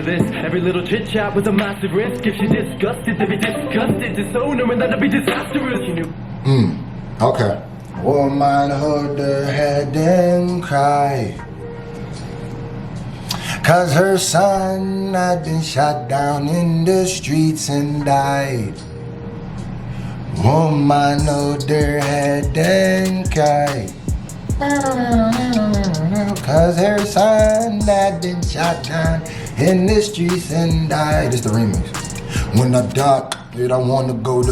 this. Every little chit chat was a massive risk. If she disgusted, they'd be disgusted. Disown her and that'd be disastrous, you knew. Okay. Woman hold her head and cry, 'cause her son had been shot down in the streets and died. Woman hold her head and cry, 'cause her son had been shot down in the streets and died. It's the remix. When I die, I don't wanna go to,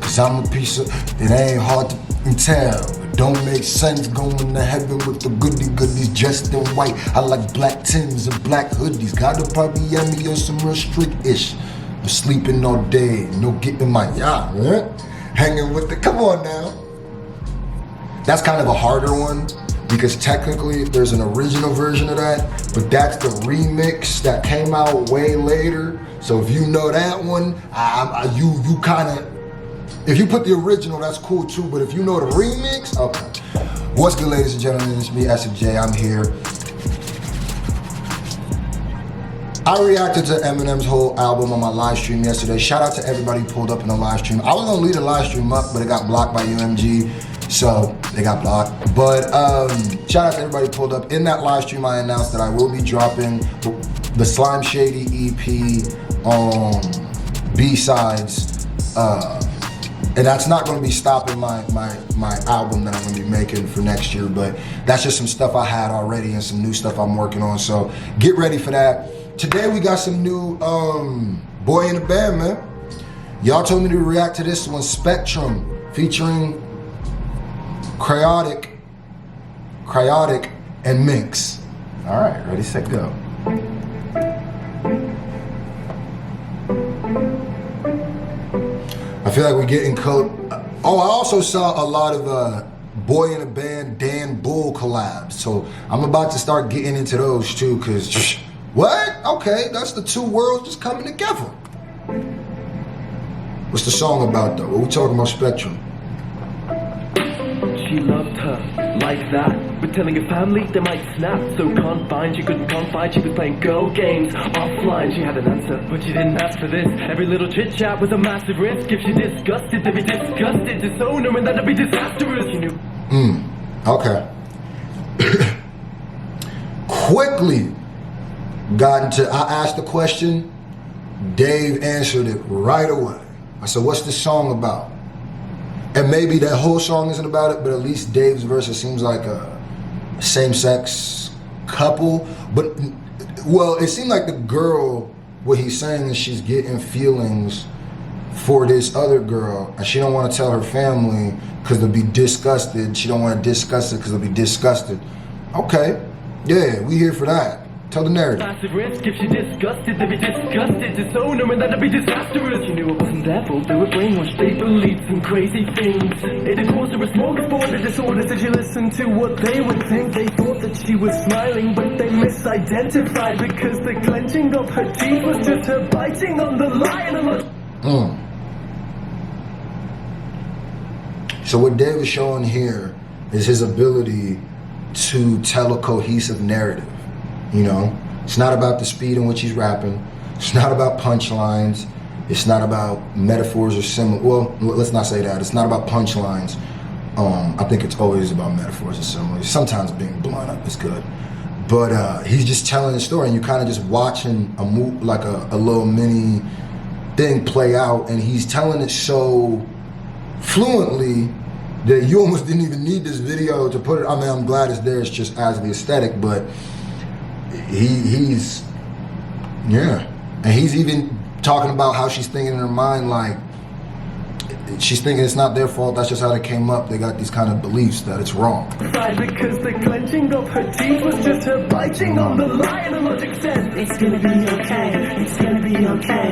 'cause I'm a piece of, it ain't hard to tell. It don't make sense going to heaven with the goodies dressed in white. I like black Timbs and black hoodies. Gotta probably have me on some real strict-ish. I'm sleeping all day, no getting my yacht, right? Hanging with the, come on now. That's kind of a harder one because technically there's an original version of that, but that's the remix that came out way later. So if you know that one, you kind of, if you put the original, that's cool too, but if you know the remix, okay. What's good, ladies and gentlemen? It's me, SFJ, I'm here. I reacted to Eminem's whole album on my live stream yesterday. Shout out to everybody who pulled up in the live stream. I was gonna leave the live stream up, but it got blocked by UMG, so they got blocked. But shout out to everybody who pulled up. In that live stream, I announced that I will be dropping the Slime Shady EP on B-sides. And that's not going to be stopping my album that I'm going to be making for next year, but that's just some stuff I had already and some new stuff I'm working on, so get ready for that. Today we got some new Boyinaband, man. Y'all told me to react to this one, Spectrum, featuring Cryaotic and Minx. All right, ready, set, go. I feel like we're getting code. Oh, I also saw a lot of Boyinaband Dan Bull collabs. So I'm about to start getting into those too, cause what? Okay, that's the two worlds just coming together. What's the song about though? What we talking about, Spectrum? She loved her like that, but telling her family they might snap. So confined, she couldn't confide. She was playing girl games offline. She had an answer, but she didn't ask for this. Every little chit chat was a massive risk. If she disgusted, they'd be disgusted. Disown her and that'd be disastrous, you knew. Okay. Quickly got into, I asked the question, Dave answered it right away. I said, what's this song about? And maybe that whole song isn't about it, but at least Dave's verse, it seems like a same-sex couple. But, well, it seemed like the girl, what he's saying is she's getting feelings for this other girl, and she don't want to tell her family because they'll be disgusted. She don't want to discuss it because they'll be disgusted. Okay, yeah, we here for that. Tell the narrative. Massive risk. If she disgusted, they'd be disgusted. Disown her and that'd be disastrous. She knew it wasn't their fault. They were brainwashed. They believed some crazy things. It'd cause her a smorgasbord of disorders if she listened to what they would think. They thought that she was smiling, but they misidentified because the clenching of her teeth was just her biting on the line. So what Dave is showing here is his ability to tell a cohesive narrative. You know, it's not about the speed in which he's rapping. It's not about punchlines. It's not about metaphors or similar. Well, let's not say that. It's not about punchlines. I think it's always about metaphors or similes. Sometimes being blunt up is good. But he's just telling the story, and you're kind of just watching a move, like a little mini thing play out, and he's telling it so fluently that you almost didn't even need this video to put it. I mean, I'm glad it's there. It's just as the aesthetic, but he's and he's even talking about how she's thinking in her mind, like she's thinking it's not their fault, that's just how they came up. They got these kind of beliefs that it's wrong. Because the clenching of her teeth was just her biting on the lie, and the logic said it's gonna be okay, it's gonna be okay.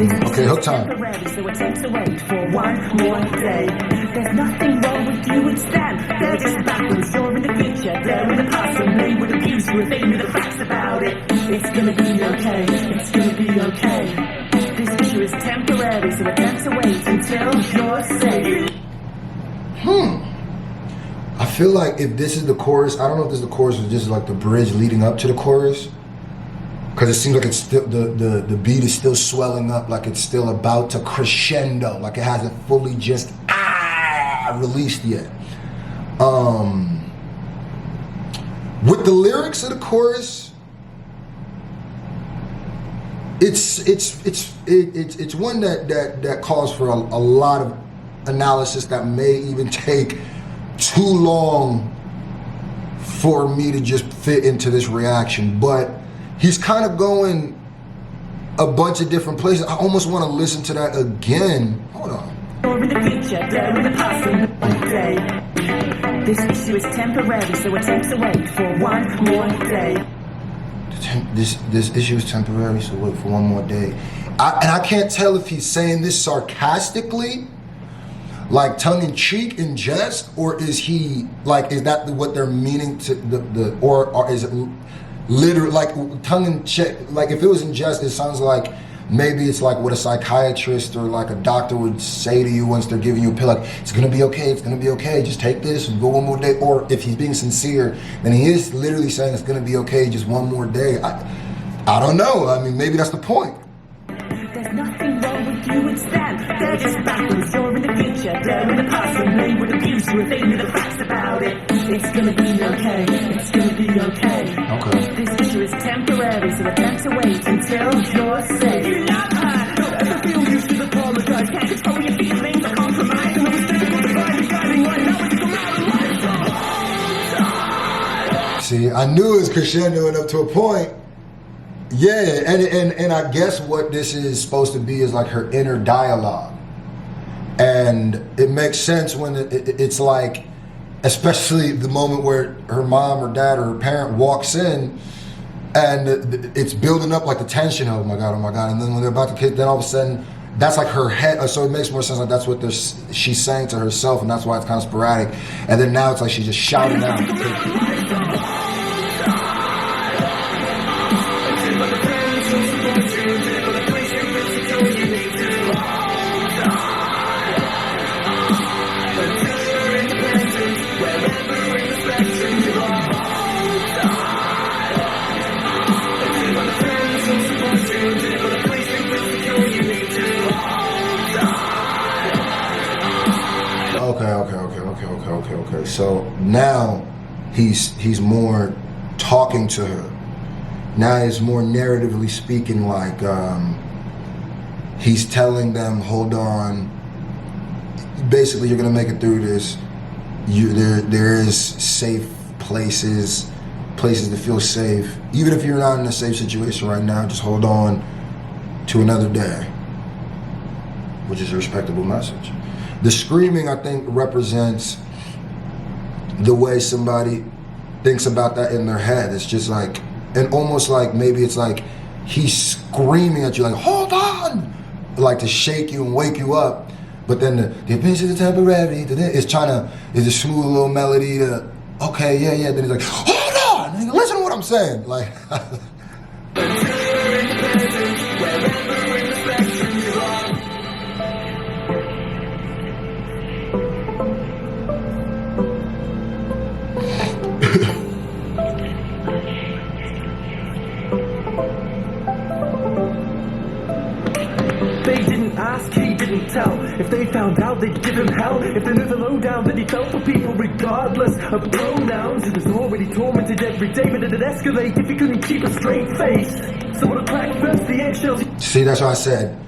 Okay, hook time. So it takes a wait for one more day. There's nothing wrong with you and Stan. They're just backwards, you're in the future, they're in the past, and they would abuse you if they knew the facts about it. It's gonna be okay, it's gonna be okay. This issue is temporary, so attempt to wait until you're safe. I feel like if this is the chorus, I don't know if this is the chorus or just like the bridge leading up to the chorus, because it seems like it's still the beat is still swelling up, like it's still about to crescendo, like it hasn't fully just released yet. With the lyrics of the chorus, it's one that calls for a lot of analysis that may even take too long for me to just fit into this reaction. But he's kind of going a bunch of different places. I almost want to listen to that again. Hold on. Or in the future, there in the past, and one day. This issue is temporary, so attempt to wait for one more day. This issue is temporary, so wait for one more day. And I can't tell if he's saying this sarcastically, like tongue in cheek, in jest, or is he like, is that what they're meaning to or is it literally like tongue in cheek? Like if it was in jest, it sounds like maybe it's like what a psychiatrist or like a doctor would say to you once they're giving you a pill, like, it's gonna be okay, it's gonna be okay, just take this and go one more day. Or if he's being sincere, then he is literally saying it's gonna be okay, just one more day. I don't know. I mean, maybe that's the point. There's nothing wrong with you and Stan. They're just backwards. You're in the future, they're in the past, and they would abuse you if they knew the facts about it. It's gonna be okay. It's gonna be okay. Okay. This issue is temporary, so attempt to wait until you're safe. You love her. Don't ever feel you should apologize. Can't control your feelings or compromise. And always difficult to find a guiding light. Now it's come out of life. See, I knew it was crescendoing up to a point. Yeah, and I guess what this is supposed to be is like her inner dialogue. And it makes sense when it's like, especially the moment where her mom or dad or her parent walks in and it's building up like the tension, oh my God, and then when they're about to kiss, then all of a sudden, that's like her head, so it makes more sense like that's what she's saying to herself, and that's why it's kind of sporadic. And then now it's like she's just shouting out. Okay. So now he's more talking to her. Now he's more narratively speaking, like he's telling them, hold on. Basically, you're gonna make it through this. There is safe places to feel safe. Even if you're not in a safe situation right now, just hold on to another day, which is a respectable message. The screaming, I think, represents the way somebody thinks about that in their head. It's just like, and almost like maybe it's like he's screaming at you like, hold on, like to shake you and wake you up. But then the opinions are temporary. It's a smooth little melody to, okay, yeah. Then he's like, hold on, listen to what I'm saying. Like, They didn't ask, he didn't tell. If they found out, they'd give him hell. If they knew the lowdown that he felt for people regardless of pronouns. He was already tormented every day, but it'd escalate if he couldn't keep a straight face. So what a crack first, the eggshells. See, that's what I said.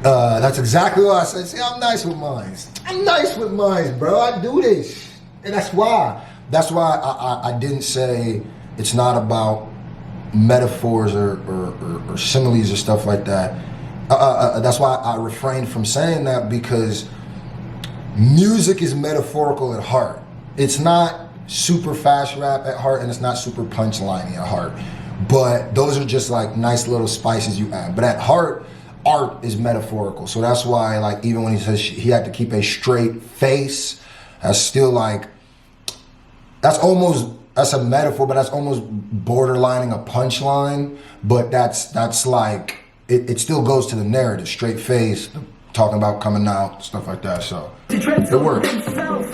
That's exactly what I said. See, I'm nice with mines. Bro. I do this. And that's why I didn't say it's not about metaphors or similes or stuff like that. That's why I refrained from saying that, because music is metaphorical at heart. It's not super fast rap at heart, and it's not super punchliney at heart. But those are just like nice little spices you add. But at heart, art is metaphorical. So that's why, like, even when he says he had to keep a straight face, that's still like, that's a metaphor, but that's almost borderlining a punchline. But that's like, it still goes to the narrative, straight face, talking about coming out, stuff like that. So it works.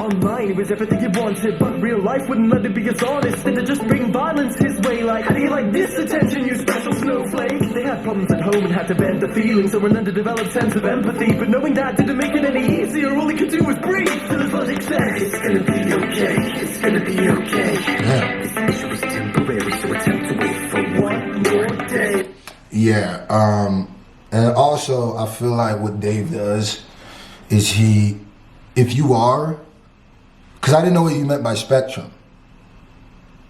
Online, it was everything he wanted, but real life wouldn't let him be as honest, and to just bring violence his way. Like, how do you like this attention, you special snow? snowflake. They had problems at home and had to bend the feelings or an underdeveloped sense of empathy. But knowing that didn't make it any easier. All he could do was breathe. So his logic said, it's gonna be okay. It's gonna be okay. Yeah. This issue is temporary, so attempt to wait for one more day. Yeah. And also, I feel like what Dave does is if you are, because I didn't know what you meant by spectrum.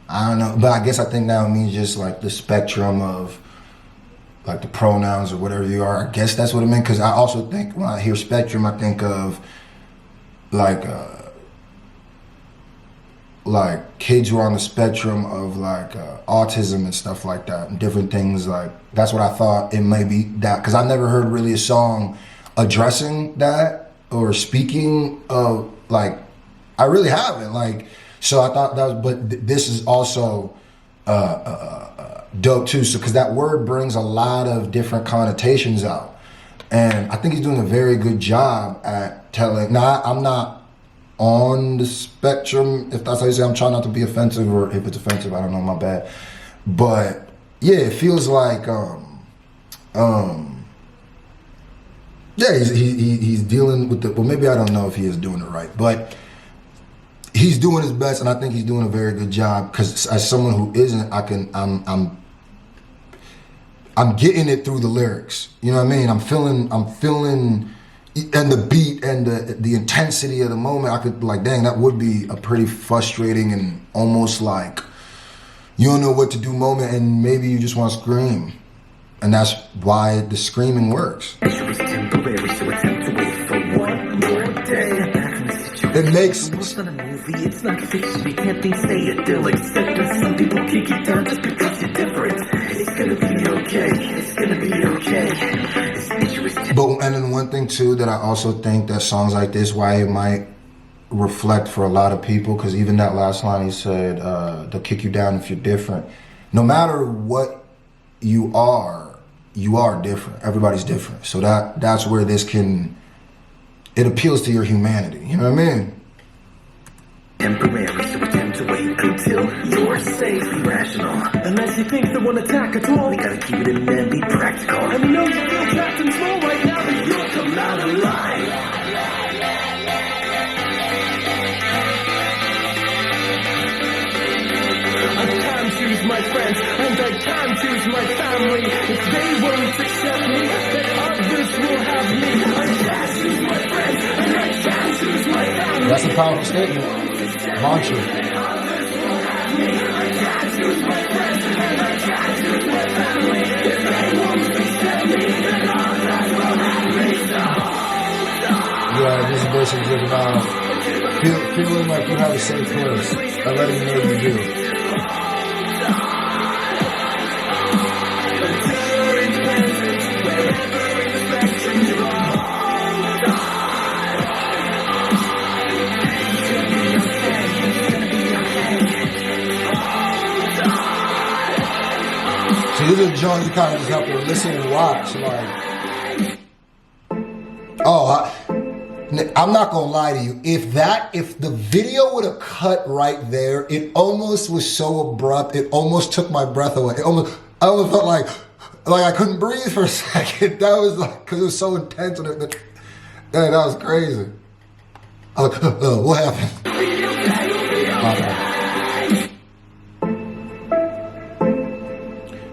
I don't know, but I guess I think now it means just like the spectrum of like the pronouns or whatever you are. I guess that's what it meant, because I also think when I hear spectrum, I think of like kids who are on the spectrum of like autism and stuff like that, and different things. Like that's what I thought it may be, that because I've never heard really a song addressing that or speaking of, like, I really haven't, like, so I thought that was, but this is also dope too, so because that word brings a lot of different connotations out, and I think he's doing a very good job at telling. Now I'm not on the spectrum, if that's how you say. I'm trying not to be offensive, or if it's offensive, I don't know, my bad. But yeah, it feels like yeah, he's dealing with the, well, maybe I don't know if he is doing it right, but he's doing his best, and I think he's doing a very good job, because as someone who isn't, I'm getting it through the lyrics. You know what I mean? I'm feeling and the beat and the intensity of the moment. I could, like, dang, that would be a pretty frustrating and almost like you don't know what to do moment, and maybe you just want to scream. And that's why the screaming works. It makes. It's not a movie, it's not fiction. We can't be stay idyllic. Some people kick you down just because you're different. It's gonna be okay. It's gonna be okay. But and then one thing too that I also think that songs like this, why it might reflect for a lot of people, because even that last line he said, they'll kick you down if you're different. No matter what you are different. Everybody's different. So that's where this can, it appeals to your humanity. You know what I mean? Temporary, so attempt to wait until you're safe. Be rational. Unless you think they won't attack at all. We gotta keep it in and be practical. And we know you feel trapped and small right now, but you'll come out alive. I can choose my friends, and I can choose my family. If they won't accept me, then others will have me. I can choose my friends, and I can choose my family. That's a powerful statement. Mantra. Yeah, this is basically about feeling like you have a safe place, by letting you know you do. So this is a joint you kind of just have to listen and watch, like, I'm not gonna lie to you. If the video would have cut right there, it almost was so abrupt. It almost took my breath away. I almost felt like I couldn't breathe for a second. That was like, because it was so intense. And that was crazy. I was like, what happened?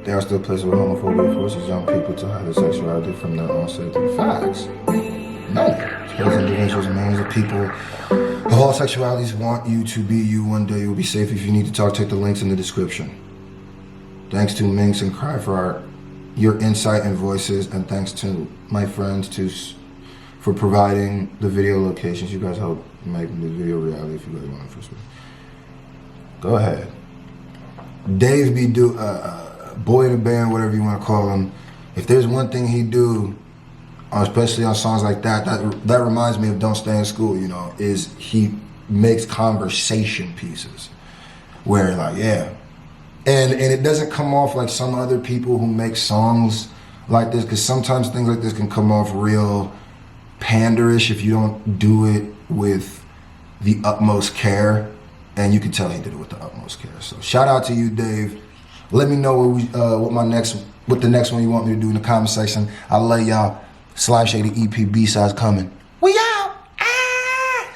There are still places where homophobia forces young people to hide their sexuality from their own safety. Facts. No. Those individuals, millions of people of all sexualities want you to be you. One day you'll be safe. If you need to talk, check the links in the description. Thanks to Minx and Cry for your insight and voices, and thanks to my friends for providing the video locations. You guys help make the video reality if you guys want it first. Go ahead. Dave be Boyinaband, whatever you want to call him. If there's one thing he do, especially on songs like that reminds me of Don't Stay in School, you know, is he makes conversation pieces where, like, yeah. And it doesn't come off like some other people who make songs like this, because sometimes things like this can come off real panderish if you don't do it with the utmost care. And you can tell he did it with the utmost care. So shout out to you, Dave. Let me know what the next one you want me to do in the comment section. I love y'all. Slime Shady EP B-sides coming. We out. Ah!